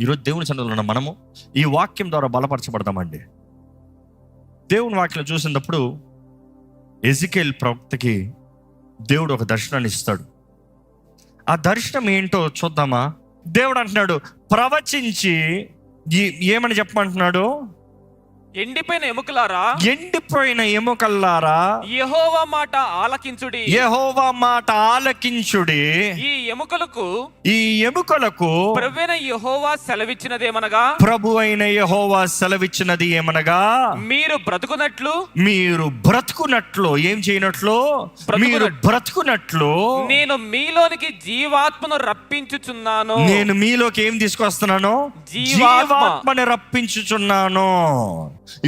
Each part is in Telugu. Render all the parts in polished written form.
ఈరోజు దేవుని సన్నిధిలో ఉన్న మనము ఈ వాక్యం ద్వారా బలపరచబడతామండి. దేవుని వాక్యం చూసినప్పుడు ఎజికేల్ ప్రవక్తకి దేవుడు ఒక దర్శనాన్ని ఇస్తాడు. ఆ దర్శనం ఏంటో చూద్దామా? దేవుడు అంటున్నాడు, ప్రవచించి ఏమని చెప్పమంటున్నాడు? ఎండిపోయిన ఎముకలారా, ఎండిపోయిన ఎముకల్లారా, యెహోవా మాట ఆలకించుడి, యెహోవా మాట ఆలకించుడి. ఈ ఎముకలకు ప్రభువైన యెహోవా సెలవిచ్చినదేమనగా, ప్రభువైన యెహోవా సెలవిచ్చినది ఏమనగా, మీరు బ్రతుకున్నట్లు, మీరు బ్రతుకున్నట్లు. ఏం చేయనట్లు? మీరు బ్రతుకున్నట్లు నేను మీలోనికి జీవాత్మను రప్పించుచున్నాను. నేను మీలోకి ఏం తీసుకొస్తున్నాను? జీవాత్మని రప్పించుచున్నాను.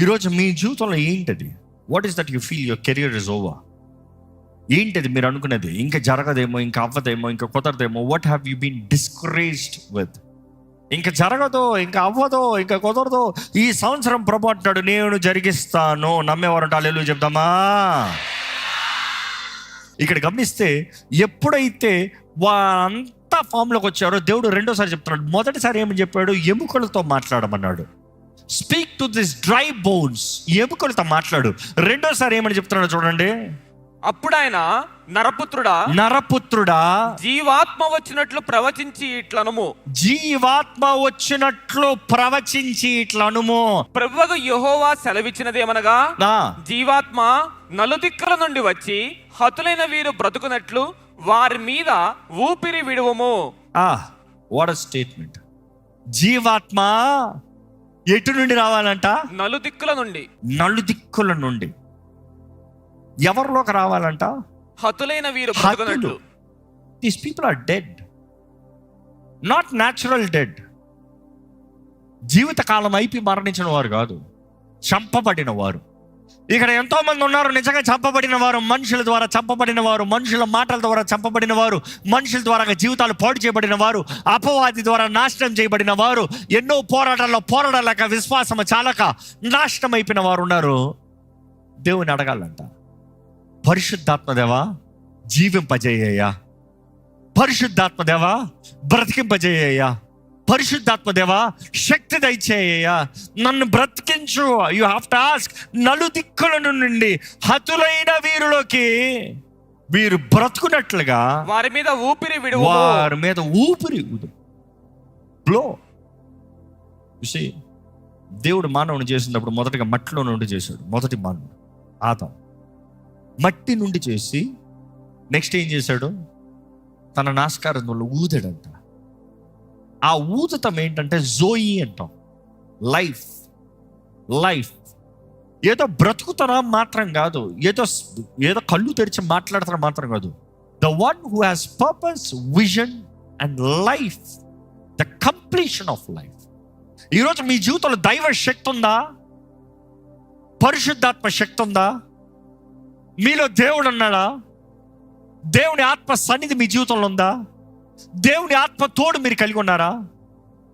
ఈరోజు మీ జీవితంలో ఏంటది? What is that you feel your career is over? ఏంటది మీరు అనుకునేది? ఇంకా జరగదేమో, ఇంకా అవ్వదేమో, ఇంకా కుదరదేమో. What have you been discouraged with? ఇంకా జరగదో, ఇంకా అవ్వదో, ఇంకా కుదరదో. ఈ సంవత్సరం ప్రభు అంటాడు, నేను జరిగిస్తాను. నమ్మేవారంటే హల్లెలూయా చెప్దామా? ఇక్కడ గమనిస్తే ఎప్పుడైతే వారంతా ఫామ్లోకి వచ్చారో దేవుడు రెండోసారి చెప్తున్నాడు. మొదటిసారి ఏమని చెప్పాడు? ఎముకలతో మాట్లాడమన్నాడు. Speak to this dry bones. ఎముకలతో మాట్లాడు. రెండోసారి ఏమని చెప్తున్నాడు చూడండి. అప్పుడు ఆయన, నరపుత్రుడా, జీవాత్మ వచ్చినట్లు ప్రవచించి ఇట్లనుము. జీవాత్మ వచ్చినట్లు ప్రవచించి ఇట్లనుము. ప్రభువుకు యెహోవా సెలవిచ్చినదేమనగా, జీవాత్మ నలుదిక్కుల నుండి వచ్చి హతులైన వీరు బ్రతుకున్నట్లు వారి మీద ఊపిరి విడువము. What a statement. జీవాత్మ ఎటు నుండి రావాలంట? నలుదిక్కుల నుండి. నలుదిక్కుల నుండి ఎవరిలోకి రావాలంట? హతులైన వీరు బ్రతుకున్నట్లు. These people are dead, not natural dead. జీవితకాలం అయిపోయి మరణించిన వారు కాదు, చంపబడిన వారు. ఇక్కడ ఎంతో మంది ఉన్నారు నిజంగా చంపబడిన వారు, మనుషుల ద్వారా చంపబడిన వారు, మనుషుల మాటల ద్వారా చంపబడిన వారు, మనుషుల ద్వారా జీవితాలు పాడు చేయబడిన వారు, అపవాది ద్వారా నాశనం చేయబడిన వారు, ఎన్నో పోరాటాల్లో పోరాడలేక, విశ్వాసం చాలక నాశనం అయిపోయిన వారు ఉన్నారు. దేవుని అడగాలంట, పరిశుద్ధాత్మదేవా జీవింపజేయ్యా, పరిశుద్ధాత్మదేవా బ్రతికింపజేయ్యా, పరిశుద్ధాత్మదేవా శక్తి దయచేయ్యా, నన్ను బ్రతికించు. You have to ask. నలుదిక్కుల నుండి హతులైన వీరులోకి వీరు బ్రతుకున్నట్లుగా వారి మీద ఊపిరి విడువు. వారి మీద ఊపిరి బ్లో. దేవుడు మానవుని చేసినప్పుడు మొదటగా మట్టిలో నుండి చేశాడు. మొదటి మానవుడు ఆదాం మట్టి నుండి చేసి నెక్స్ట్ ఏం చేశాడు? తన నాస్కారంలో ఊదాడంట. ఆ ఊదతం ఏంటంటే జోయి అంటాం, లైఫ్. లైఫ్ ఏదో బ్రతుకుతారా మాత్రం కాదు, ఏదో కళ్ళు తెరిచి మాట్లాడతారా మాత్రం కాదు. The one who has purpose, vision and life, the completion of life. ఈరోజు మీ జీవితంలో దైవ శక్తి ఉందా? పరిశుద్ధాత్మ శక్తి ఉందా? మీలో దేవుడు ఉన్నాడా? దేవుని ఆత్మ సన్నిధి మీ జీవితంలో ఉందా? దేవుని ఆత్మ తోడు మీరు కలిగి ఉన్నారా?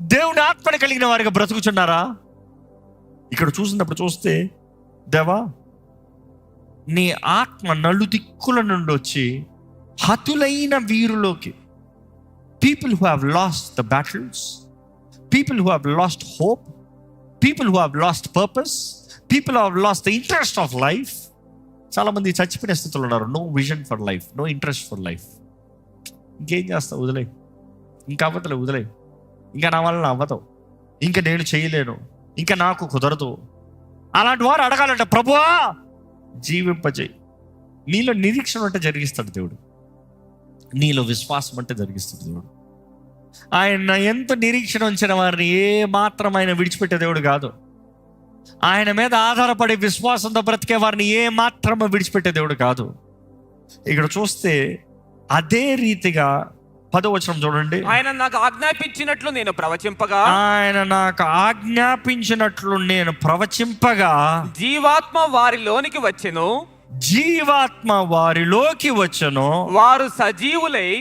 దేవుని ఆత్మని కలిగిన వారిగా బ్రతుకుచున్నారా? ఇక్కడ చూసినప్పుడు చూస్తే, దేవా నీ ఆత్మ నలుదిక్కుల నుండి వచ్చి హతులైన వీరులోకి, people who have lost the battles, people who have lost hope, people who have lost purpose, people who have lost the interest of life. చాలా మంది చచ్చిపోయిన స్థితిలో ఉన్నారు. No vision for life, no interest for life. ఇంకేం చేస్తావు? వదిలే, ఇంకా అవ్వతలే, వదిలే, ఇంకా నా వల్ల అవ్వదు, ఇంకా నేను చేయలేను, ఇంకా నాకు కుదరదు. అలాంటి వారు అడగాలంట, ప్రభువా జీవింపజేయి. నీలో నిరీక్షణ అంటే జరిగిస్తాడు దేవుడు, నీలో విశ్వాసం అంటే జరిగిస్తాడు దేవుడు. ఆయన ఎంత నిరీక్షణ ఉంచిన వారిని ఏ మాత్రం ఆయన విడిచిపెట్టే దేవుడు కాదు. ఆయన మీద ఆధారపడి విశ్వాసంతో బ్రతికే వారిని ఏ మాత్రమో విడిచిపెట్టే దేవుడు కాదు. ఇక్కడ చూస్తే అదే రీతిగా 10వ వచనం చూడండి. ఆయన నాకు ఆజ్ఞాపించినట్లు నేను ప్రవచింపగా, ఆయన నాకు ఆజ్ఞాపించినట్లు నేను ప్రవచింపగా, జీవాత్మ వారిలోనికి వచ్చెను, జీవాత్మ వారిలోకి వచ్చెను, వారు సజీవులై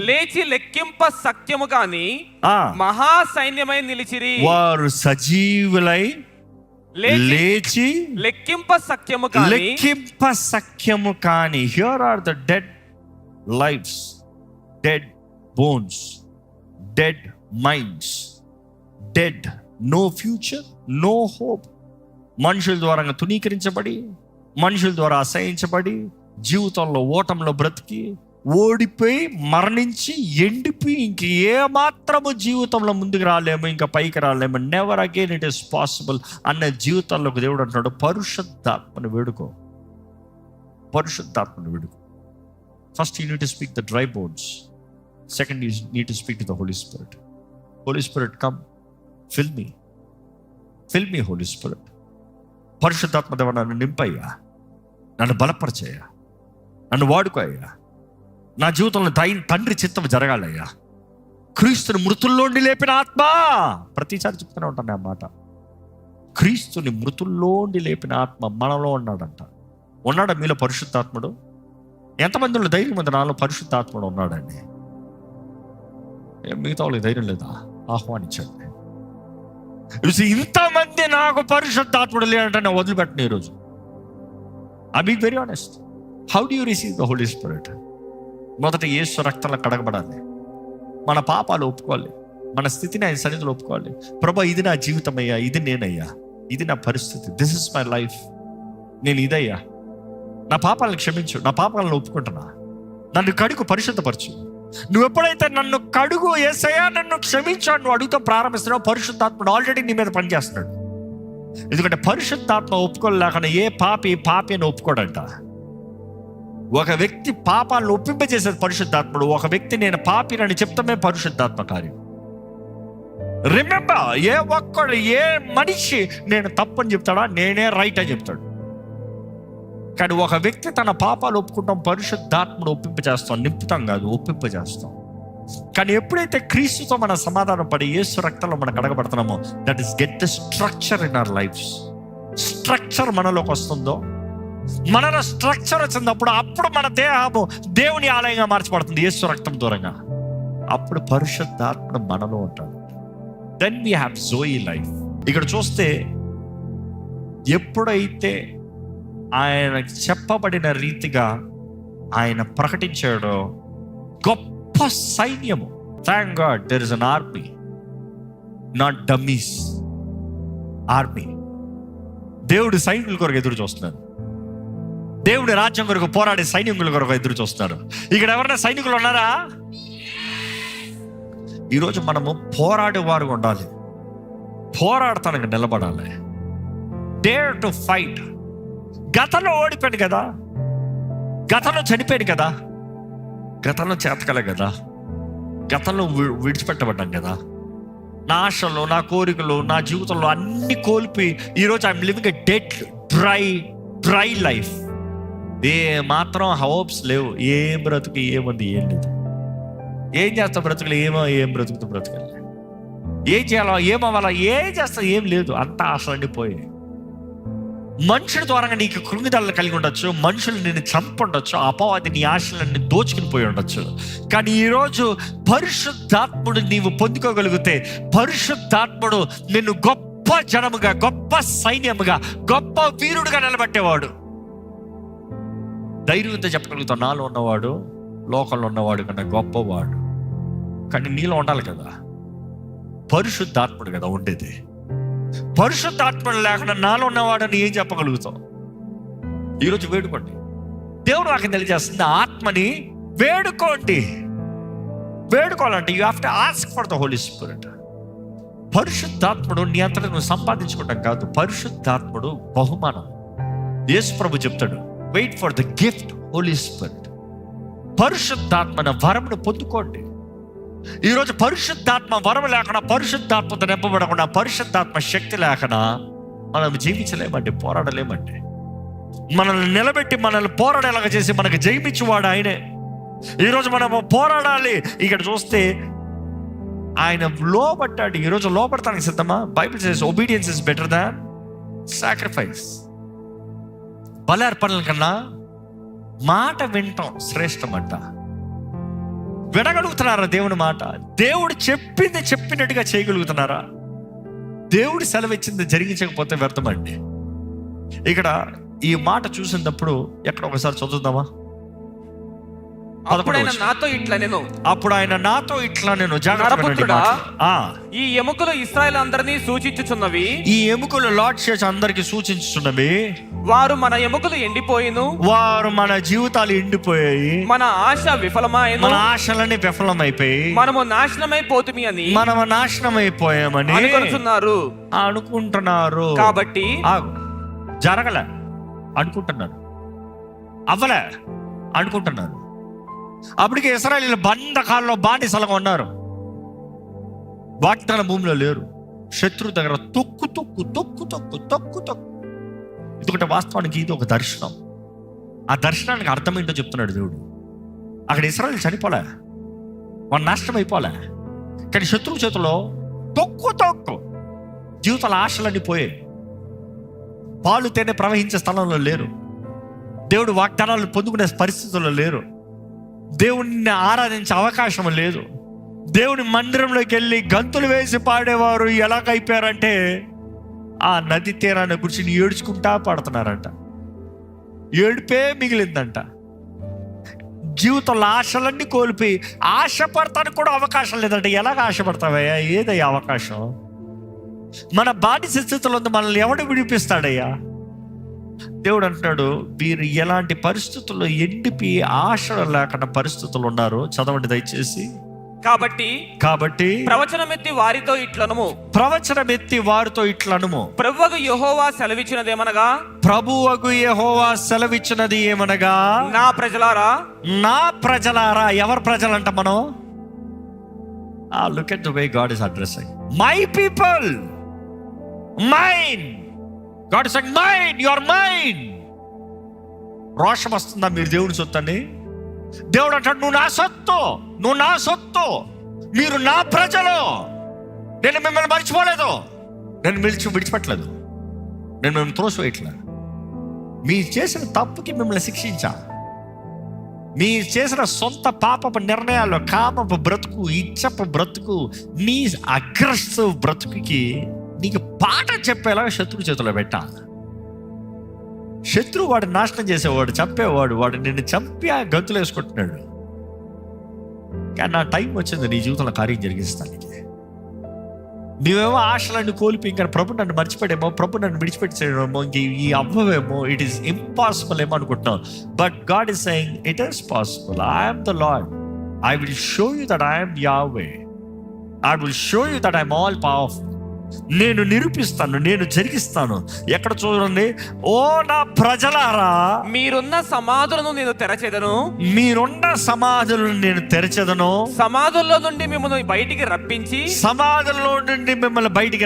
లేచి లెక్కింప సఖ్యము కాని మహా సైన్యమై నిలిచిరి. వారు సజీవులై లేచి లెక్కింప సఖ్యము కాని. Here are the dead lifes, dead bones, dead minds, dead, no future, no hope. మనుషుల ద్వారా తునీకరించబడి, మనుషుల ద్వారా అసహించబడి, జీవితంలో ఓటంలో బ్రతికి, ఓడిపోయి, మరణించి, ఎండిపోయి, ఇంక ఏ మాత్రము జీవితంలో ముందుకు రాలేము, ఇంకా పైకి రాలేము, never again it is possible అన్న జీవితాల్లోకి దేవుడు అంటున్నాడు, పరిశుద్ధాత్మను వేడుకో, పరిశుద్ధాత్మను వేడుకో. First you need to speak the dry bones. Second you need to speak to the Holi Spirit. Holy Spirit come, fill me, fill me Holy Spirit. పరిశుద్ధాత్మ దేవ నన్ను నింపయ్యా, నన్ను బలపరచయ్యా, నన్ను వాడుకోయ్యా. నా జీవితంలో తండ్రి చిత్తం జరగాలయ్యా. క్రీస్తుని మృతుల్లోండి లేపిన ఆత్మ, ప్రతిసారి చెప్తూనే ఉంటాను ఆ మాట. క్రీస్తుని మృతుల్లోండి లేపిన ఆత్మ మనలో ఉన్నాడంట. ఉన్నాడా మీలో పరిశుద్ధాత్ముడు? ఎంతమందిలో ధైర్యం ఉంది నాలో పరిశుద్ధాత్ముడు ఉన్నాడండి? మిగతా వాళ్ళకి ధైర్యం లేదా? ఆహ్వానించండి. ఇంతమంది నాకు పరిశుద్ధాత్ముడు లేదంటే నేను వదిలిపెట్టను ఈరోజు. I be very honest. How do you receive the Holi spirit? మొదట యేసు రక్తంలో కడగబడాలి, మన పాపాలు ఒప్పుకోవాలి, మన స్థితిని ఆయన సన్నిధిలో ఒప్పుకోవాలి. ప్రభా, ఇది నా జీవితం అయ్యా, ఇది నేనయ్యా, ఇది నా పరిస్థితి, దిస్ ఇస్ మై లైఫ్, నేను ఇదయ్యా, నా పాపాలను క్షమించు, నా పాపాలను ఒప్పుకుంటున్నా, నన్ను కడుగు, పరిశుద్ధపరచు. నువ్వు ఎప్పుడైతే నన్ను కడుగు యేసయ్యా, నన్ను క్షమించు నువ్వు అడుగుతూ ప్రారంభిస్తున్నావు, పరిశుద్ధాత్ముడు ఆల్రెడీ నీ మీద పనిచేస్తున్నాడు. ఎందుకంటే పరిశుద్ధాత్మ ఒప్పుకోలేకుండా ఏ పాపి అని ఒప్పుకోడంట. ఒక వ్యక్తి పాపాలను ఒప్పింపజేసేది పరిశుద్ధాత్ముడు. ఒక వ్యక్తి నేను పాపినని చెప్తామే పరిశుద్ధాత్మ కార్యం. రిమెంబర్, ఏ మనిషి నేను తప్పని చెప్తాడా? నేనే రైట్ అని చెప్తాడు. కానీ ఒక వ్యక్తి తన పాపాలు ఒప్పుకుంటాం, పరిశుద్ధాత్మను ఒప్పింపజేస్తాం, నింపుతాం కాదు, ఒప్పింపజేస్తాం. కానీ ఎప్పుడైతే క్రీస్తుతో మన సమాధానం పడి యేసు రక్తంలో మనం కడగబడుతున్నామో, that is get the structure in our lifes. Structure మనలోకి వస్తుందో, మనలో స్ట్రక్చర్ వచ్చినప్పుడు అప్పుడు మన దేహము దేవుని ఆలయంగా మార్చబడుతుంది యేసు రక్తం దూరంగా. అప్పుడు పరిశుద్ధాత్మ మనలో ఉంటాడు. Then we have joy life. ఇక్కడ చూస్తే ఎప్పుడైతే ఆయన చెప్పబడిన రీతిగా ఆయన ప్రకటించాడో, గొప్ప సైన్యము. Thank God there is an army, not dummies army. దేవుడి సైనికుల కొరకు ఎదురు చూస్తున్నారు. దేవుడి రాజ్యం కొరకు పోరాడే సైనికుల కొరకు ఎదురు చూస్తున్నారు. ఇక్కడ ఎవరైనా సైనికులు ఉన్నారా? ఈరోజు మనము పోరాడేవారు ఉండాలి, పోరాడతానికి నిలబడాలి. Dare to fight. గతంలో ఓడిపోయాను కదా, గతంలో చనిపోయాను కదా, గతంలో చేతకలే కదా, గతంలో విడిచిపెట్టబడ్డాం కదా, నా ఆశలు, నా కోరికలు, నా జీవితంలో అన్ని కోల్పి ఈరోజు I'm living a dead dry life. ఏ మాత్రం హోప్స్ లేవు. ఏం బ్రతుకు, ఏముంది, ఏం లేదు. ఏం చేస్తా బ్రతుకులు, ఏం బ్రతుకుతూ బ్రతుకులే, ఏం చేయాలో, ఏమవ్వాలా, ఏం చేస్తా, ఏం లేదు. అంతా ఆశలన్నీ పోయి. మనుషుల ద్వారా నీకు కృంగిదలను కలిగి ఉండొచ్చు, మనుషులు నిన్ను చంపుండొచ్చు, అపవాది నీ ఆశలన్నీ దోచుకుని పోయి ఉండొచ్చు. కానీ ఈరోజు పరిశుద్ధాత్ముడు నీవు పొందుకోగలిగితే, పరిశుద్ధాత్ముడు నిన్ను గొప్ప జనముగా, గొప్ప సైన్యముగా, గొప్ప వీరుడుగా నిలబెట్టేవాడు. ధైర్యంతో చెప్పగలుగుతావు, నాలో ఉన్నవాడు లోకంలో ఉన్నవాడు కన్నా గొప్పవాడు. కానీ నీలో ఉండాలి కదా, పరిశుద్ధాత్ముడు కదా ఉండేది. పరిశుద్ధాత్ముడు లేకుండా నాలో ఉన్నవాడని ఏం చెప్పగలుగుతావు? ఈరోజు వేడుకోండి. దేవుడు నాకు తెలియజేస్తుంది, ఆత్మని వేడుకోండి. వేడుకోవాలంటే you have to ask for the Holi Spirit. పరిశుద్ధాత్ముడు నీ అంతటా నువ్వు సంపాదించుకోవడం కాదు, పరిశుద్ధాత్ముడు బహుమానం. యేసు ప్రభు చెప్తాడు, wait for the gift Holy Spirit. పరిశుద్ధాత్మన వరమును పొందుకోండి. ఈరోజు పరిశుద్ధాత్మ వరం లేకుండా, పరిశుద్ధాత్మతో నింపబడకుండా, పరిశుద్ధాత్మ శక్తి లేకుండా మనం జీవించలేమండి, పోరాడలేమండి. మనల్ని నిలబెట్టి మనల్ని పోరాడేలాగా చేసి మనకు జయించేవాడు ఆయనే. ఈరోజు మనము పోరాడాలి. ఇక్కడ చూస్తే ఆయన లోబడ్డాడు. ఈరోజు లోబడతానికి సిద్ధమా? Bible says obedience is better than sacrifice. బలి అర్పణల కన్నా మాట వినటం శ్రేష్టం అంట. వినగలుగుతున్నారా దేవుని మాట? దేవుడు చెప్పింది చెప్పినట్టుగా చేయగలుగుతున్నారా? దేవుడు సెలవిచ్చింది జరిగించకపోతే వ్యర్థమండి. ఇక్కడ ఈ మాట చూసినప్పుడు ఎక్కడ ఒకసారి చదువుదామా? అప్పుడు ఆయన నాతో ఇట్లా నేను జాగ్రత్తగా ఈ ఎముకలు ఇశ్రాయేలు అందరినీ సూచించుచున్నవి. ఈ ఎముకలు లార్డ్ చర్చ్ అందరికి సూచించుచున్నవి. వారు మన ఎముకలు ఎండిపోయిను, వారు మన జీవితాలు ఎండిపోయాయి, మన ఆశ విఫలమాయను, మన ఆశలన్నీ విఫలమైపోయి మనము నాశనమైపోతుమి అని మనము నాశనమైపోయామని అనుకుంటున్నారు. కాబట్టి జరగలే అనుకుంటున్నారు, అవ్వలే అనుకుంటున్నారు. అప్పటికి ఇశ్రాయేలీయులు బంధకాల్లో బానిసలుగా ఉన్నారు, వాగ్దాన భూమిలో లేరు, శత్రు దగ్గర తొక్కు తొక్కు తొక్కు తొక్కు తొక్కు తొక్కు. ఎందుకంటే వాస్తవానికి ఇది ఒక దర్శనం. ఆ దర్శనానికి అర్థం ఏంటో చెప్తున్నాడు దేవుడు. అక్కడ ఇశ్రాయేలీయులు చనిపోలే, వాడు నాశనం అయిపోలే, కానీ శత్రువు చేతిలో తొక్కు తొక్కు జీవితాల ఆశలన్నీ పోయాయి. పాలు తేనె ప్రవహించే స్థలంలో లేరు, దేవుడు వాగ్దానాలు పొందుకునే పరిస్థితుల్లో లేరు, దేవుణ్ణి ఆరాధించే అవకాశం లేదు. దేవుని మందిరంలోకి వెళ్ళి గంతులు వేసి పాడేవారు ఎలాగైపోయారంటే ఆ నది తీరాన్ని కూర్చుని ఏడ్చుకుంటా పడుతున్నారంట. ఏడుపే మిగిలిందంట. జీవితంలో ఆశలన్నీ కోల్పోయి ఆశపడతానికి కూడా అవకాశం లేదంట. ఎలాగ ఆశపడతావయ్యా? ఏదయ్యా అవకాశం? మన బానిస స్థితిలో ఉంది, మనల్ని ఎవడు విడిపిస్తాడయ్యా? దేవుడు అంటున్నాడు, వీరు ఎలాంటి పరిస్థితుల్లో ఎండిపి ఆశలు లేకుండా పరిస్థితులు ఉన్నారు. చదవండి దయచేసి. కాబట్టి ప్రవచనమెత్తి వారితో ఇట్లనుము, ప్రభువగు యెహోవా సెలవిచ్చినది ఏమనగా, నా ప్రజలారా. ఎవరు ప్రజలంట మనం? Look at the way God is addressing my people, mine. God is saying, mine, you are mine. రోషం వస్తుందా మీరు దేవుని సొత్తు అని? దేవుడు అంటాడు, నువ్వు నా సొత్తు, మీరు నా ప్రజలు. నేను మిమ్మల్ని మర్చిపోలేదు, నేను విడిచిపెట్టలేదు, నేను మిమ్మల్ని త్రోసివేయట్లేదు. మీరు చేసిన తప్పుకి మిమ్మల్ని శిక్షించా. మీరు చేసిన సొంత పాపపు నిర్ణయాలు, కామపు బ్రతుకు, ఇచ్చపు బ్రతుకు, నీ అగ్రెసివ్ బ్రతుకుకి నీకు పాఠం చెప్పేలా శత్రువు చేతిలో పెట్టా. శత్రువు వాడు నాశనం చేసేవాడు, చంపేవాడు, వాడు నిన్ను చంపి ఆ గంతులు వేసుకుంటున్నాడు. కానీ నా టైం వచ్చింది నీ జీవితంలో కార్యం జరిగిస్తానికి. నీవేమో ఆశలన్నీ కోల్పి ఇంకా ప్రభు నన్ను మర్చిపోయాడేమో, ప్రభు నన్ను విడిచిపెట్టేమో, ఇంక ఈ అవ్వవేమో, ఇట్ ఈస్ ఇంపాసిబుల్ ఏమో అనుకుంటున్నావు. But God is saying it is possible. I'm the lord, I will show you that I'm Yahweh, I will show you that I'm all powerful. నేను నిరూపిస్తాను, నేను జరిగిస్తాను. ఎక్కడ చూడండి, ఓ నా ప్రజలారా, మీరున్న సమాధులను నేను తెరచెదను, సమాధుల్లో నుండి మిమ్మల్ని బయటికి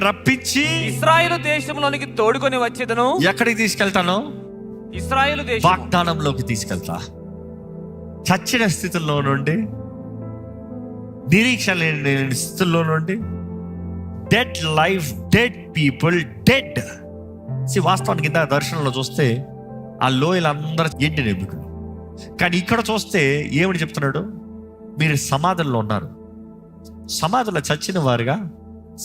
రప్పించి ఇశ్రాయేలు దేశంలోనికి తోడుకొని వచ్చేదను. ఎక్కడికి తీసుకెళ్తాను? ఇశ్రాయేలు దేశం, వాగ్దానంలోకి తీసుకెళ్తా. చచ్చిన స్థితిలో నుండి, నిరీక్షణ లేని స్థితిలో నుండి, dead life, dead people, dead. వాస్తవానికి కింద దర్శనంలో చూస్తే ఆ లోయలందరూ ఎండిన ఎముకలు. కానీ ఇక్కడ చూస్తే ఏమని చెప్తున్నాడు? మీరు సమాధుల్లో ఉన్నారు, సమాధుల్లో చచ్చిన వారుగా,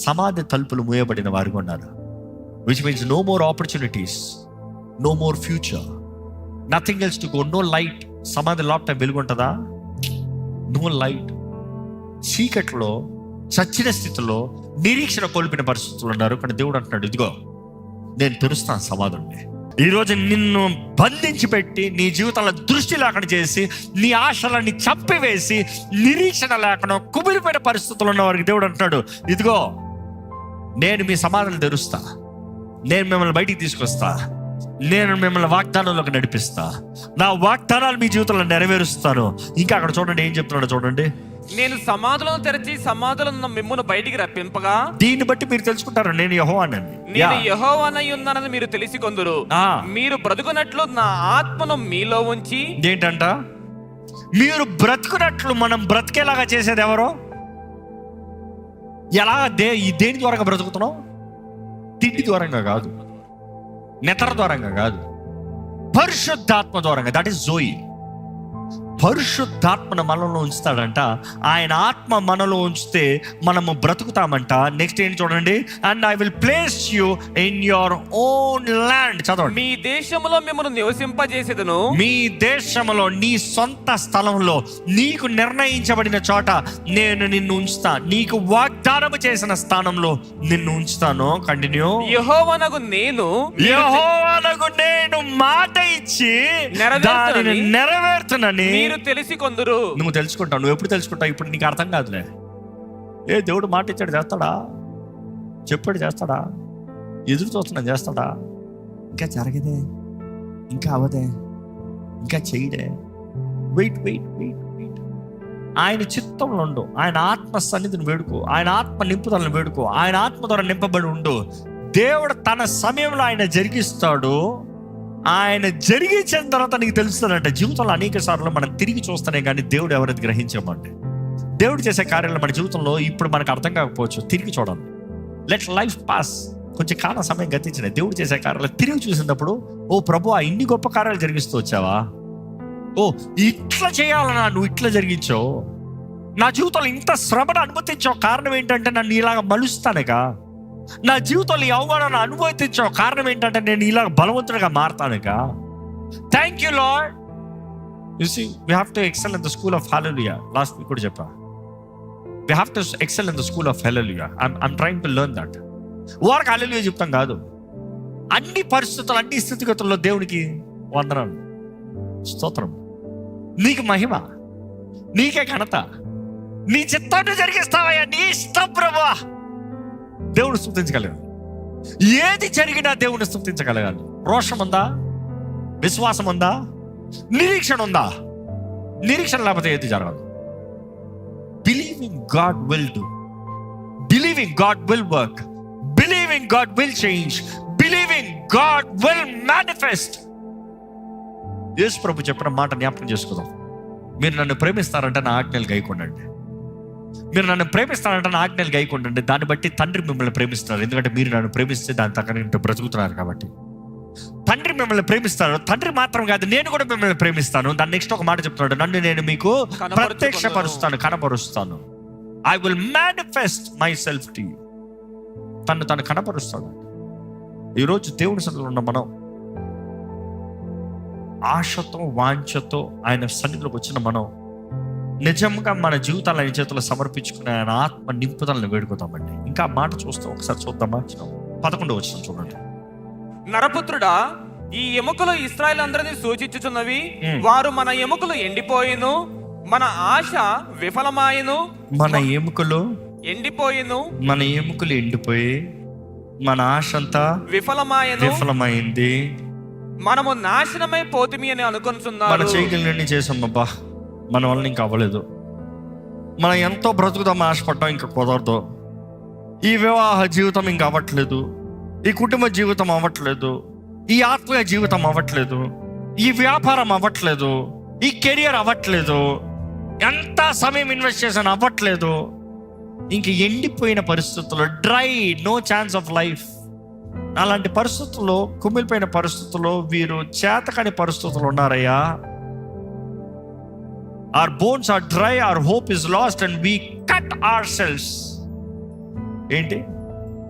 సమాధి తలుపులు మూయబడిన వారుగా ఉన్నారు. Which means no more opportunities, no more future, nothing else to go, no light. సమాధి లోపల వెలుగుంటుందా? No light. చీకట్లో, చచ్చిన స్థితిలో, నిరీక్షణ కోల్పోయిన పరిస్థితులు ఉన్నారు. కానీ దేవుడు అంటున్నాడు, ఇదిగో నేను తెరుస్తాను సమాధుల్ని. ఈరోజు నిన్ను బంధించి పెట్టి నీ జీవితంలో దృష్టి లేకుండా చేసి, నీ ఆశలన్నీ చంపివేసి, నిరీక్షణ లేకుండా కుమిలిపోయిన పరిస్థితులు ఉన్న వారికి దేవుడు అంటున్నాడు, ఇదిగో నేను మీ సమాధులు తెరుస్తా, నేను మిమ్మల్ని బయటికి తీసుకొస్తా, నేను మిమ్మల్ని వాగ్దానంలోకి నడిపిస్తా, నా వాగ్దానాలు మీ జీవితంలో నెరవేరుస్తాను. ఇంకా అక్కడ చూడండి ఏం చెప్తున్నాడు చూడండి. నేను సమాధులను తెరచి సమాధులను మిమ్మును బయటికి రప్పింపగా, దీన్ని బట్టి మీరు తెలుసుకుంటారు నేను యెహోవానని, నేను యెహోవానై ఉన్నానని మీరు తెలిసికొందురు. మీరు బ్రతుకున్నట్లు నా ఆత్మను మీలో ఉంచి. ఏంటంట? మీరు బ్రతుకున్నట్లు. మనం బ్రతికేలాగా చేసేది ఎవరో? ఎలా? దేని ద్వారంగా బ్రతుకుతున్నాం? తిండి ద్వారంగా కాదు, నెతర ద్వారంగా కాదు, పరిశుద్ధాత్మ ద్వారంగా. That is joy. పరిశుద్ధాత్మను మనలో ఉంచుతాడంట. ఆయన ఆత్మ మనలో ఉంచితే మనము బ్రతుకుతామంట. నెక్స్ట్ ఏంటి చూడండి, and I will place you in your own land. చదవండి. మీ దేశంలో మిమ్మల్ని నివసింపజేసేదను. మీ దేశంలో, నీ సొంత స్థలంలో, నీకు నిర్ణయించబడిన చోట నేను నిన్ను ఉంచుతా. నీకు వాగ్దానం చేసిన స్థానంలో నిన్ను ఉంచుతాను. కంటిన్యూ. యెహోవానగు నేను మాట ఇచ్చి దానిని నెరవేర్చునని మీరు తెలిసి కొందరు. నువ్వు తెలుసుకుంటావు. నువ్వు ఎప్పుడు తెలుసుకుంటావు? ఇప్పుడు నీకు అర్థం కాదులే. దేవుడు మాట ఇచ్చాడు, చేస్తాడా? చెప్పాడు, చేస్తాడా? ఎదురు చూస్తున్నా, చేస్తాడా? ఇంకా జరగదే, ఇంకా అవదే, ఇంకా చేయడే. Wait wait wait wait. ఆయన చిత్తంలో ఉండు. ఆయన ఆత్మ సన్నిధిని వేడుకో. ఆయన ఆత్మ నింపుదలను వేడుకో. ఆయన ఆత్మ ద్వారా నింపబడి ఉండు. దేవుడు తన సమయంలో ఆయన జరిగిస్తాడు. ఆయన జరిగించిన తర్వాత నీకు తెలుస్తుందంటే, జీవితంలో అనేక సార్లు మనం తిరిగి చూస్తానే కానీ దేవుడు ఎవరైతే గ్రహించామంటే, దేవుడు చేసే కార్యాలు మన జీవితంలో ఇప్పుడు మనకు అర్థం కాకపోవచ్చు. తిరిగి చూడాలి. Let life pass. కొంచెం కాలం సమయం గతించిన దేవుడు చేసే కార్యాలు తిరిగి చూసినప్పుడు, ఓ ప్రభు, ఆ ఇన్ని గొప్ప కార్యాలు జరిగిస్తూ వచ్చావా? ఓ, ఇట్లా చేయాలన్నా నువ్వు ఇట్లా జరిగించావు. నా జీవితంలో ఇంత శ్రమను అనుమతించావు. కారణం ఏంటంటే నన్ను ఇలాగ మలుస్తానుగా. నా జీవితంలో ఈ అవమానాన్ని అనుభవించావు. కారణం ఏంటంటే నేను ఇలా బలవంతుడిగా మారతానుగా. Thank you Lord. You see, we have to excel in the school of hallelujah. Last week కూడా చెప్పా, we have to excel in the school of hallelujah. I'm trying to learn that. వారికి హల్లెలూయా చెప్తాం కాదు, అన్ని పరిస్థితులు, అన్ని స్థితిగతుల్లో దేవునికి వందనాలు, స్తోత్రం, నీకు మహిమ, నీకే ఘనత, నీ చిత్తాన్ని జరిగిస్తావయ్యా, నీ ఇష్టం ప్రభువా. దేవుడు స్తుతించగలగాలి. ఏది జరిగినా దేవుని స్తుతించగలగాలి. రోషం ఉందా? విశ్వాసం ఉందా? నిరీక్షణ ఉందా? నిరీక్షణ లేకపోతే ఏది జరగదు. Believing God will do, believing God will work, believing God will change, believing God will manifest. Yesu ప్రభు చెప్పిన మాట జ్ఞాపకం చేసుకుందాం. మీరు నన్ను ప్రేమిస్తారంటే నా ఆజ్ఞలు గైకొనండి. మీరు నన్ను ప్రేమిస్తారంటే నా ఆజ్ఞలు గైకొనండి. దాన్ని బట్టి తండ్రి మిమ్మల్ని ప్రేమిస్తున్నారు. ఎందుకంటే మీరు నన్ను ప్రేమిస్తే దాని తగ్గ బ్రతుకుతున్నారు కాబట్టి. తండ్రి మిమ్మల్ని ప్రేమిస్తారు. తండ్రి మాత్రం కాదు, నేను కూడా మిమ్మల్ని ప్రేమిస్తాను. దాని నెక్స్ట్ ఒక మాట చెప్తున్నాడు, నన్ను నేను మీకు ప్రత్యక్షపరుస్తాను, కనపరుస్తాను. I will manifest myself to you. తను కనపరుస్తాడు. ఈరోజు దేవుడి సన్నిధిలో ఉన్న మనం ఆశతో, వాంఛతో ఆయన సన్నిధిలోకి వచ్చిన మనం నిజంగా మన జీవితాలు ఆయన చేతుల్లో సమర్పించుకుని ఆయన ఆత్మ నింపుదలను వేడుకుతామండి. ఇంకా మాట చూస్తే ఒకసారి చూద్దామా? 11వ వచనం చూడండి. నరపుత్రుడా, ఈ ఎముకలు ఇశ్రాయేలు అందరినీ సూచించుచున్నవి. వారు మన ఎముకలు ఎండిపోయిను, మన ఆశ విఫలమాయను. మన ఎముకలు ఎండిపోయిను, మన ఎముకలు ఎండిపోయి మన ఆశ అంతా విఫలమైంది. మనము నాశనమై పోతిమి అని అనుకుంటున్నాము. మన చేయగలిగినన్ని చేసాం అబ్బా, మన వల్ల ఇంకా అవ్వలేదు. మనం ఎంతో బ్రతుకుదాం ఆశపడ్డాం, ఇంకా కుదరదు. ఈ వివాహ జీవితం ఇంకా అవ్వట్లేదు, ఈ కుటుంబ జీవితం అవ్వట్లేదు, ఈ ఆత్మీయ జీవితం అవ్వట్లేదు, ఈ వ్యాపారం అవ్వట్లేదు, ఈ కెరియర్ అవ్వట్లేదు, ఎంత సమయం ఇన్వెస్ట్ చేశాను అవ్వట్లేదు. ఇంక ఎండిపోయిన పరిస్థితుల్లో, dry, no chance of life. అలాంటి పరిస్థితుల్లో, కుమిలిపోయిన పరిస్థితుల్లో, వీరు చేతకాని పరిస్థితులు ఉన్నారయ్యా. Our bones are dry, our hope is lost and we cut ourselves. ఏంటి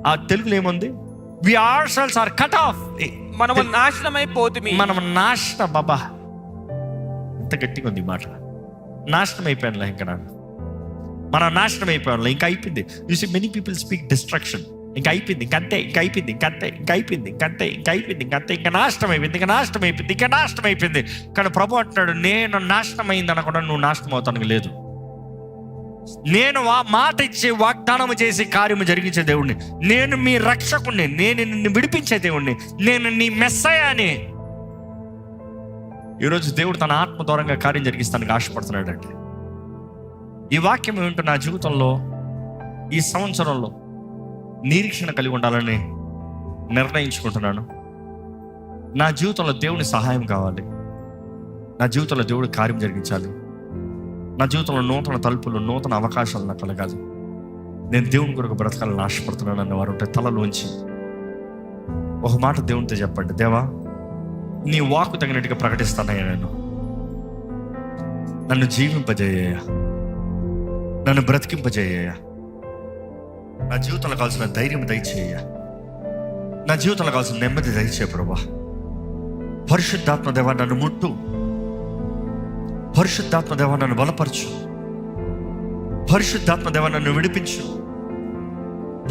ఆ తెలుగులో ఏముంది? We ourselves are cut off. మనము నాశనమై పోతిమి. మనం నాశనం. బాబా, ఎంత గట్టిగా ఉంది మాట. నాశనం అయిపోయానులే, ఇంకా మనం నాశనం అయిపోయాను, ఇంకా అయిపోయింది. You see many people speak destruction. ఇంకా అయిపోయింది, ఇంకంతే, ఇంకా అయిపోయింది, ఇంకంతే, ఇంకా అయిపోయింది, ఇంకంతే, ఇంకా అయిపోయింది, ఇంకంతే, ఇంకా నాశనం అయిపోయింది, ఇంకా నాశనం అయిపోయింది, ఇంకా నాశనం అయిపోయింది. కానీ ప్రభు అంటున్నాడు, నేను నాశనం అయింది అనకుండా నువ్వు నాశనం అవుతానికి లేదు. నేను మాట ఇచ్చి వాగ్దానం చేసి కార్యము జరిగించే దేవుడిని, నేను మీ రక్షకుడిని, నేను నిన్ను విడిపించే దేవుడిని, నేను నీ మెస్సయాని. ఈరోజు దేవుడు తన ఆత్మ దూరంగా కార్యం జరిగిస్తానికి ఆశపడుతున్నాడంటే, ఈ వాక్యం ఏమిటో నా జీవితంలో ఈ సంవత్సరంలో నిరీక్షణ కలిగి ఉండాలని నిర్ణయించుకుంటున్నాను. నా జీవితంలో దేవుని సహాయం కావాలి. నా జీవితంలో దేవుడు కార్యం జరిగించాలి. నా జీవితంలో నూతన తలుపులు, నూతన అవకాశాలు నాకు కలగాలి. నేను దేవుని కొరకు బ్రతకాలని ఆశపడుతున్నాను అన్నవారు ఉంటే తలలోంచి ఒక మాట దేవునితో చెప్పండి, దేవా నీ వాక్కు తగినట్టుగా ప్రకటిస్తానయ్యా. నేను నన్ను జీవింపజేయ, నన్ను బ్రతికింపజేయ, నా జీవితంలో కావాల్సిన ధైర్యం దయచేయ, నా జీవితంలో కావాల్సిన నెమ్మది దయచేయ ప్రభా. పరిశుద్ధాత్మ దేవా నన్ను ముట్టు, పరిశుద్ధాత్మ దేవా నన్ను బలపరచు, పరిశుద్ధాత్మ దేవా నన్ను విడిపించు,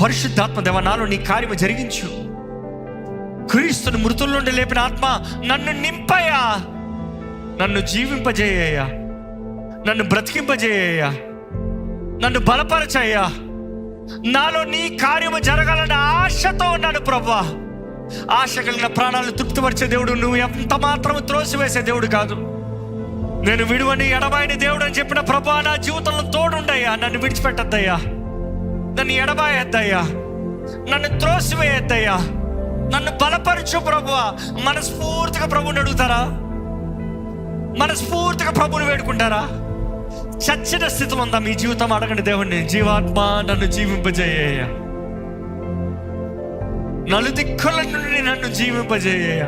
పరిశుద్ధాత్మ దేవా నాలో నీ కార్యము జరిగించు. క్రీస్తుని మృతుల నుండి లేపిన ఆత్మ నన్ను నింపయ్యా, నన్ను జీవింపజేయ్యా, నన్ను బ్రతికింపజేయ్యా, నన్ను బలపరచయ్యా. నాలో నీ కార్యము జరగాలన్న ఆశతో ఉన్నాను ప్రభా. ఆశ కలిగిన ప్రాణాలను తృప్తిపరిచే దేవుడు నువ్వు, ఎంత మాత్రం త్రోసివేసే దేవుడు కాదు. నేను విడువని ఎడబాయని దేవుడు అని చెప్పిన ప్రభా, నా జీవితంలో తోడుండయ్యా. నన్ను విడిచిపెట్టద్దయ్యా, నన్ను ఎడబాయద్దయ్యా, నన్ను త్రోసివేయద్దయ్యా, నన్ను బలపరచు ప్రభువా. మనస్ఫూర్తిగా ప్రభుని అడుగుతారా? మనస్ఫూర్తిగా ప్రభుని వేడుకుంటారా? చచ్చిన స్థితిలో ఉందా మీ జీవితం? అడగండి దేవుణ్ణి, జీవాత్మ నన్ను జీవింపజేయ, నలుదిక్కుల నుండి నన్ను జీవింపజేయ,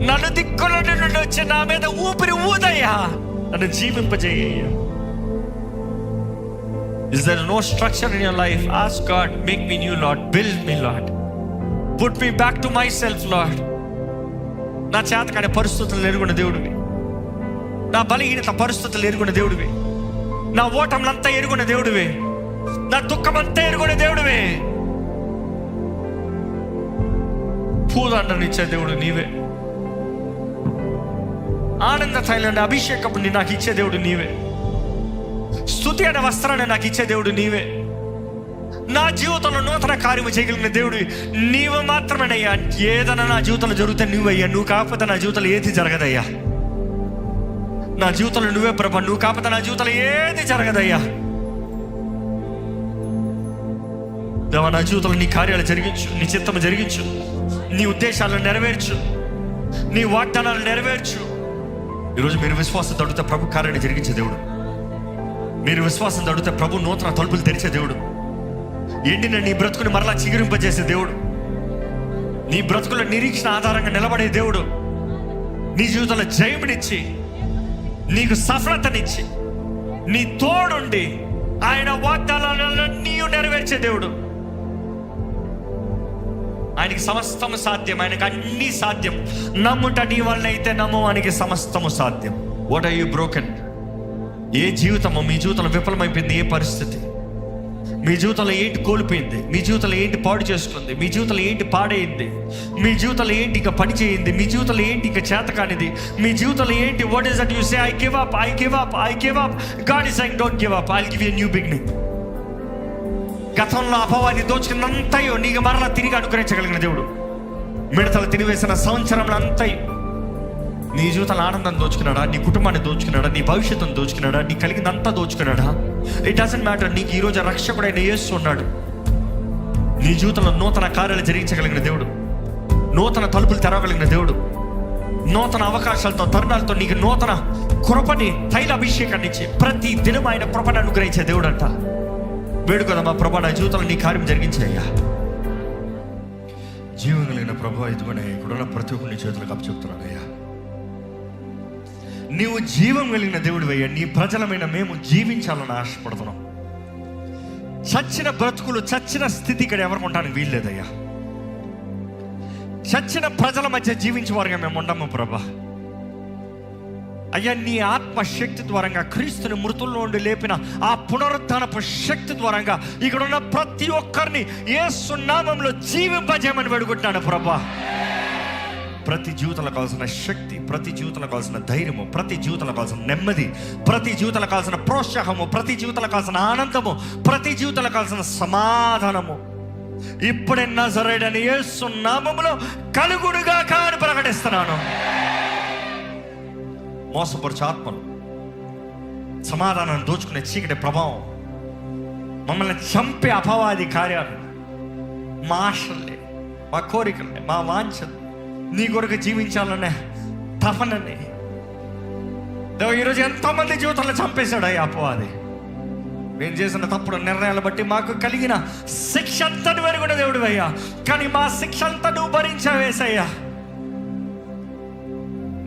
నలుదిక్కుల నుండి వచ్చి నా మీద ఊపిరి ఊదయ్యా, నన్ను జీవింపజేయ. Is there no structure in your life? Ask God, make me new Lord, build me Lord, put me back to myself Lord. నా చేతకాని పరిస్థితులు ఎరుగున్న దేవుడివి, నా బలహీనత పరిస్థితులు ఎరుగున్న దేవుడివి, నా ఓటములంతా ఎరుగున్న దేవుడివి, నా దుఃఖమంతా ఎరుగున్న దేవుడివి. పూదండను ఇచ్చే దేవుడు నీవే, ఆనంద తైలాన్ని అభిషేకం నాకు ఇచ్చే దేవుడు నీవే, స్తుతి అనే వస్త్రాన్ని నాకు ఇచ్చే దేవుడు నీవే. నా జీవితంలో నూతన కార్యము చేయగలిగిన దేవుడు నీవు మాత్రమేనయ్యా. ఏదైనా నా జీవితంలో జరుగుతే నువ్వయ్యా, నువ్వు కాకపోతే నా జీవితంలో ఏది జరగదయ్యా. నా జీవితంలో నువ్వే ప్రభా, నువ్వు కాకపోతే నా జీవితంలో ఏది జరగదయ్యా. దేవా, నా జీవితంలో నీ కార్యాలు జరిగించు, నీ చిత్తము జరిగించు, నీ ఉద్దేశాలను నెరవేర్చు, నీ వాగ్దానాలు నెరవేర్చు. ఈరోజు మీరు విశ్వాసం తడితే ప్రభు కార్యాన్ని జరిగించే దేవుడు, మీరు విశ్వాసం తడితే ప్రభు నూతన తలుపులు తెరిచే దేవుడు, ఎండిన నీ బ్రతుకుని మరలా చిగురింపజేసే దేవుడు, నీ బ్రతుకుల నిరీక్షణ ఆధారంగా నిలబడే దేవుడు, నీ జీవితంలో జయమునిచ్చి నీకు సఫలతనిచ్చి నీ తోడుండి ఆయన వాగ్దానాలను నీవు నెరవేర్చే దేవుడు. ఆయనకి సమస్తము సాధ్యం, ఆయనకి అన్నీ సాధ్యం. నమ్ముట నీ వల్ల అయితే నమ్ము, ఆయనకి సమస్తము సాధ్యం. What are you broken? ఏ జీవితము మీ జీవితంలో విఫలమైపోయింది? ఏ పరిస్థితి మీ జీవితంలో ఏంటి కోల్పోయింది? మీ జీవితంలో ఏంటి పాడు చేసుకుంది? మీ జీవితంలో ఏంటి పాడైంది? మీ జీవితంలో ఏంటి ఇక పని చేయింది? మీ జీవితంలో ఏంటి ఇక చేత కానిది? మీ జీవితంలో ఏంటి? What is that you say? I give up, I give up, I give up. God is saying don't give up, I will give you a new beginning. గతంలో అపవాది దోచుకున్నంతయో నీకు మరలా తిరిగి అనుగ్రహించగలిగిన దేవుడు. మిడతలు తినివేసిన సంవత్సరంలో అంతయో నీ జీవితంలో ఆనందం దోచుకున్నాడా? నీ కుటుంబాన్ని దోచుకున్నాడా? నీ భవిష్యత్తును దోచుకున్నాడా? నీ కలిగిందంతా దోచుకున్నాడా? It doesn't matter. నీకు ఈరోజు రక్షకుడైన యేసు ఉన్నాడు. నీ జీవితంలో నూతన కార్యాలు జరిగించగలిగిన దేవుడు, నూతన తలుపులు తెరవగలిగిన దేవుడు, నూతన అవకాశాలతో తరుణాలతో నీకు నూతన కృపని, తైల అభిషేకాన్ని ఇచ్చి ప్రతి దినం ఆయన కృపను అనుగ్రహించే దేవుడు అంట. వేడుకదమ్మా, ప్రభా నా జీవితంలో నీ కార్యం జరిగించాయ్యా. జీవం కలిగిన ప్రభా, ఇదిగోనే ఇక్కడున్న ప్రతి ఒక్కరిని చేతులకు అప్పచెప్తున్నానయ్యా. నీవు జీవం కలిగిన దేవుడు అయ్యా. నీ ప్రజలమైన మేము జీవించాలని ఆశపడుతున్నాం. చచ్చిన బ్రతుకులు, చచ్చిన స్థితి ఇక్కడ ఎవరికి ఉండడానికి వీల్లేదయ్యా. చచ్చిన ప్రజల మధ్య జీవించే వారుగా మేము ఉండము ప్రభా. అయ్యా, నీ ఆత్మశక్తి ద్వారంగా, క్రీస్తుని మృతుల్లో నుండి లేపిన ఆ పునరుత్థానపు శక్తి ద్వారంగా ఇక్కడ ఉన్న ప్రతి ఒక్కరిని యేసు నామములో జీవింపజేయమని వేడుకుంటున్నాను ప్రభా. ప్రతి జీవితంలో కావాల్సిన శక్తి, ప్రతి జీవితంలో కావాల్సిన ధైర్యము, ప్రతి జీవితంలో కావాల్సిన నెమ్మది, ప్రతి జీవితంలో కావాల్సిన ప్రోత్సాహము, ప్రతి జీవితంలో కావాల్సిన ఆనందము, ప్రతి జీవితంలో కావాల్సిన సమాధానము ఇప్పుడే నజరేయుడైన యేసు నామములో కలుగునుగా అని ప్రకటిస్తున్నాను. మోసపరుచు ఆత్మలు, సమాధానాన్ని దోచుకునే చీకటి ప్రభావం, మమ్మల్ని చంపే అపవాది కార్యాలు, మా ఆశలే, మా కోరికలే, మా వాంఛలు, నీ కొరకు జీవించాలనే తపనని ఈరోజు ఎంతోమంది జీవితంలో చంపేశాడు అయ్యా అపవాది. మేము చేసిన తప్పుడు నిర్ణయాలు బట్టి మాకు కలిగిన శిక్ష అంతా వెరుగున దేవుడు అయ్యా. కానీ మా శిక్ష అంతా నువ్వు భరించావేసయ్యా.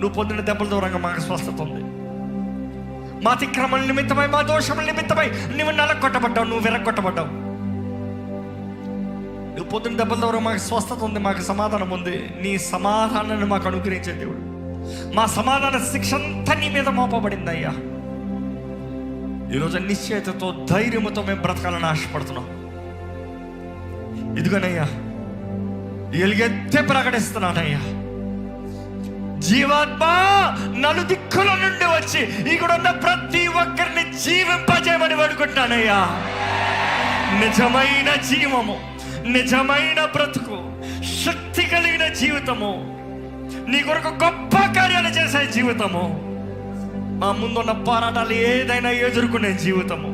నువ్వు పొందిన దెబ్బల దూరంగా మాకు స్వస్థత ఉంది. మా అతిక్రమల నిమిత్తమై, మా దోషముల నిమిత్తమై నువ్వు నలగొట్టబడ్డావు, నువ్వు విరగొట్టబడ్డావు. నువ్వు పొద్దున్న దెబ్బల ద్వారా మాకు స్వస్థత ఉంది, మాకు సమాధానం ఉంది. నీ సమాధానాన్ని మాకు అనుగ్రహించే దేవుడు. మా సమాధాన శిక్ష అంతా నీ మీద మోపబడింది అయ్యా. ఈరోజు నిశ్చయతతో, ధైర్యంతో మేము బ్రతకాలని ఆశపడుతున్నాం. ఇదిగోనయ్యా, ఎలుగెత్తే ప్రకటిస్తున్నానయ్యా, జీవాత్మ నలుదిక్కుల నుండి వచ్చి ఇక్కడ ఉన్న ప్రతి ఒక్కరిని జీవింపజేయమని వేడుకుంటున్నానయ్యా. నిజమైన జీవము, నిజమైన బ్రతుకు, శక్తి కలిగిన జీవితము, నీ కొరకు గొప్ప కార్యాలు చేసే జీవితము, మా ముందున్న పోరాటాలు ఏదైనా ఎదుర్కొనే జీవితము,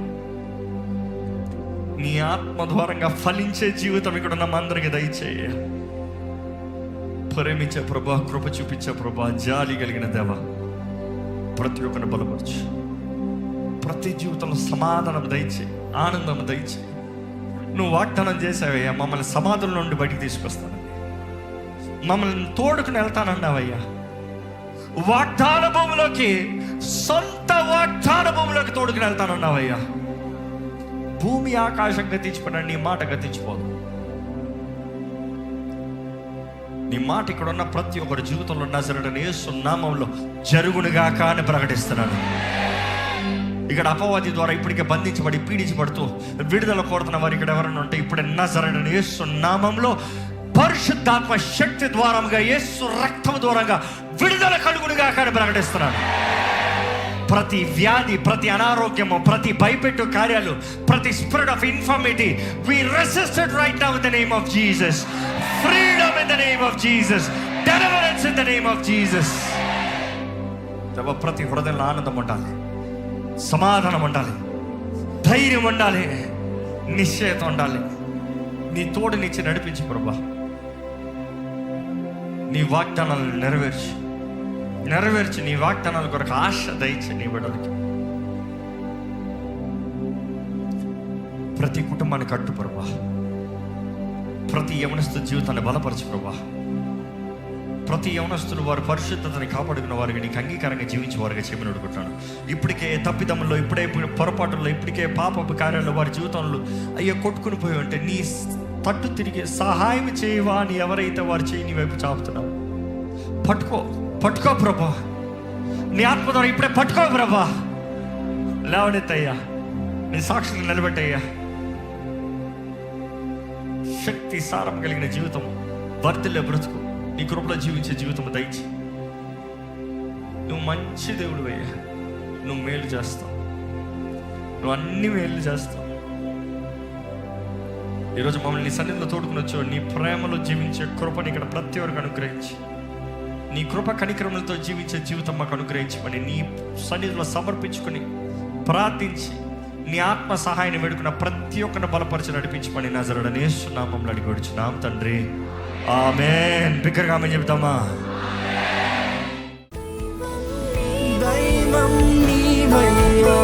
నీ ఆత్మ ద్వారంగా ఫలించే జీవితం ఇక్కడ ఉన్న అందరికి దయచేయ. ప్రేమించే ప్రభా, కృప చూపించే ప్రభా, జాలి కలిగిన దేవ, ప్రతి ఒక్కరిని బలపరచు. ప్రతి జీవితంలో సమాధానం దయచే, ఆనందం దయచే. నువ్వు వాగ్దానం చేసావయ్యా, మమ్మల్ని సమాధుల నుండి బయటికి తీసుకొస్తాను, మమ్మల్ని తోడుకుని వెళ్తానన్నావయ్యా. వాగ్దాన భూమిలోకి, సొంత వాగ్దాన భూమిలోకి తోడుకుని వెళ్తానన్నావయ్యా. భూమి ఆకాశం గతించిపోయినా నీ మాట గతించిపోదు. నీ మాట ఇక్కడ ఉన్న ప్రతి ఒక్కరి జీవితంలో నజరేయుడైన యేసు నామములో జరుగునుగాక అని ప్రకటిస్తున్నాను. ఇక్కడ అపవాది ద్వారా ఇప్పటికే బంధించబడి పీడించబడుతూ విడుదల కోరుతున్న వారు ఇక్కడ ఎవరైనా ఉంటే ఇప్పుడే నజరేయుడైన యేసు నామములో పరిశుద్ధాత్మ శక్తి ద్వారంగా, యేసు రక్తం ద్వారంగా విడుదల కలుగునుగాక అని ప్రకటిస్తున్నాను. ప్రతి వ్యాధి, ప్రతి అనారోగ్యము, ప్రతి భయపెట్టు కార్యాలు, ప్రతి spirit of infirmity, we resist it right now in the name of Jesus. Freedom in the name of Jesus. Deliverance in the name of Jesus. ప్రతి హృదయంలో ఆనందం ఉండాలి, సమాధానం ఉండాలి, ధైర్యం ఉండాలి, నిశ్చయత ఉండాలి. నీ తోడునిచ్చి నడిపించి ప్రభా, నీ వాగ్దానాలను నెరవేర్చి నీ వాగ్దానాల కొరకు ఆశ దయచి నీ బిడ్డలకి. ప్రతి కుటుంబాన్ని కట్టు ప్రభా, ప్రతి యవనస్తు జీవితాన్ని బలపరచు ప్రభా. ప్రతి యవనస్తులు వారి పరిశుద్ధతని కాపాడుకున్న వారికి నీకు అంగీకారంగా జీవించే వారిగా చేయమని అడుగుతున్నాను. ఇప్పటికే తప్పిదముల్లో, ఇప్పుడే పొరపాటుల్లో, ఇప్పటికే పాపపు కార్యాల్లో వారి జీవితంలో అయ్యో కొట్టుకుని పోయి ఉంటే నీ తట్టు తిరిగి సహాయం చేయవా అని ఎవరైతే వారు చేయి నీ వైపు చాపుతున్నావు, పట్టుకో ప్రభా. నీ ఆత్మ ద్వారా ఇప్పుడే పట్టుకో ప్రభా. లేవనెత్తయ్యా, నీ సాక్షులు నిలబెట్టయ్యా. శక్తి సారం కలిగిన జీవితం, వర్ధిల్లే బ్రతుకు, నీ కృపలో జీవించే జీవితం దయచి. నువ్వు మంచి దేవుడు అయ్యా, నువ్వు మేలు చేస్తావు, నువ్వు అన్ని మేలు చేస్తావు. ఈరోజు మమ్మల్ని నీ సన్నిధిలో తోడుకుని వచ్చావు. నీ ప్రేమలో జీవించే కృపని ఇక్కడ ప్రతి ఒక్కరికి అనుగ్రహించి, నీ కృప కనికరములతో జీవించే జీవితం మాకు అనుగ్రహించమని నీ సన్నిధిలో సమర్పించుకొని ప్రార్థించి నీ ఆత్మ సహాయాన్ని వేడుకున్న ప్రతి ఒక్కరిని బలపరిచి నడిపించమని నజరేయుడైన యేసు నామములో అడిగి వేడుచున్నాం తండ్రి, ఆమేన్. బిగ్గరగా ఆమేన్ చెప్తామా? దైవం నీవయ్యా.